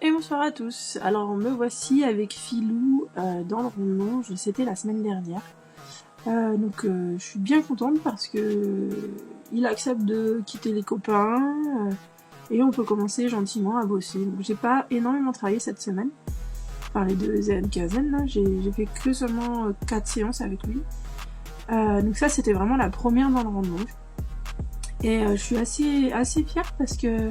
Et bonsoir à tous. Alors me voici avec Philou dans le rondement, c'était la semaine dernière. Je suis bien contente parce que il accepte de quitter les copains et on peut commencer gentiment à bosser. Donc j'ai pas énormément travaillé cette semaine. Par les deux quinzaines là, j'ai fait que seulement 4 séances avec lui. Donc ça c'était vraiment la première dans le rondement. Et je suis assez fière parce que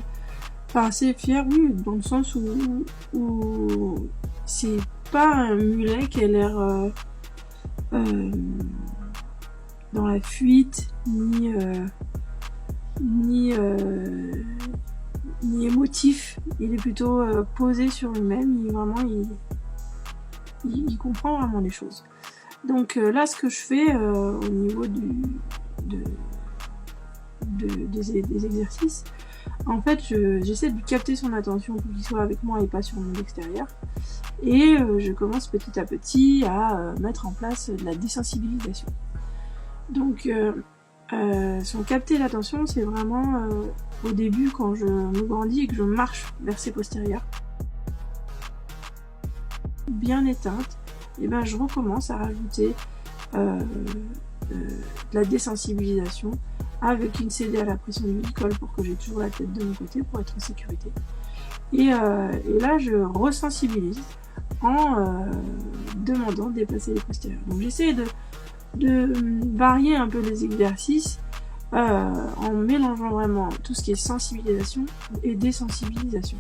enfin, assez fière, oui, dans le sens où c'est pas un mulet qui a l'air dans la fuite, ni émotif. Il est plutôt posé sur lui-même, il comprend vraiment les choses. Donc là, ce que je fais au niveau des exercices, en fait, j'essaie de capter son attention pour qu'il soit avec moi et pas sur le monde extérieur. Et je commence petit à petit à mettre en place de la désensibilisation. Donc, son capter l'attention, c'est vraiment au début quand je me grandis et que je marche vers ses postérieurs. Bien éteinte, et ben je recommence à rajouter de la désensibilisation avec une CD à la pression du licol pour que j'ai toujours la tête de mon côté pour être en sécurité. Et là, je resensibilise en demandant de dépasser les postérieurs. Donc j'essaie de varier un peu les exercices en mélangeant vraiment tout ce qui est sensibilisation et désensibilisation.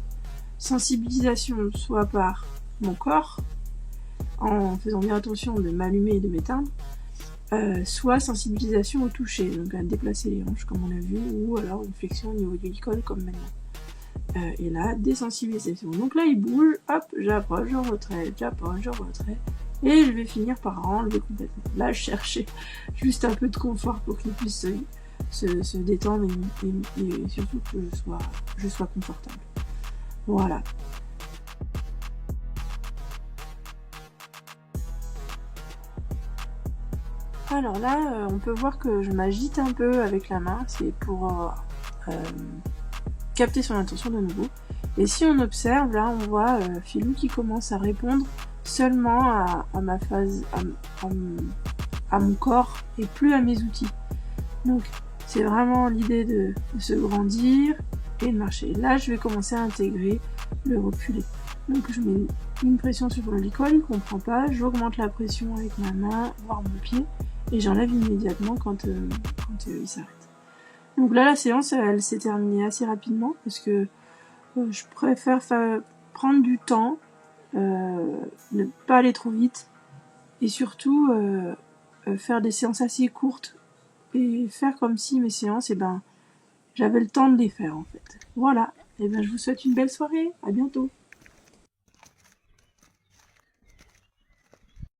Sensibilisation soit par mon corps, en faisant bien attention de m'allumer et de m'éteindre, soit sensibilisation au toucher, donc à déplacer les hanches comme on a vu, ou alors une flexion au niveau du licol comme maintenant. Et là, désensibilisation. Donc là, il bouge, hop, j'approche, je retrait, et je vais finir par enlever complètement. Là, je cherchais juste un peu de confort pour qu'il puisse se détendre et surtout que je sois confortable. Voilà. Alors là, on peut voir que je m'agite un peu avec la main, c'est pour capter son attention de nouveau. Et si on observe, là, on voit Philou qui commence à répondre seulement à ma phase, à mon corps et plus à mes outils. Donc, c'est vraiment l'idée de se grandir et de marcher. Là, je vais commencer à intégrer le reculer. Donc, je mets une pression sur le licol, il comprend pas, j'augmente la pression avec ma main, voire mon pied, et j'enlève immédiatement quand il s'arrête. Donc là, la séance, elle s'est terminée assez rapidement parce que je préfère prendre du temps, ne pas aller trop vite et surtout faire des séances assez courtes et faire comme si mes séances, j'avais le temps de les faire en fait. Voilà, je vous souhaite une belle soirée, à bientôt.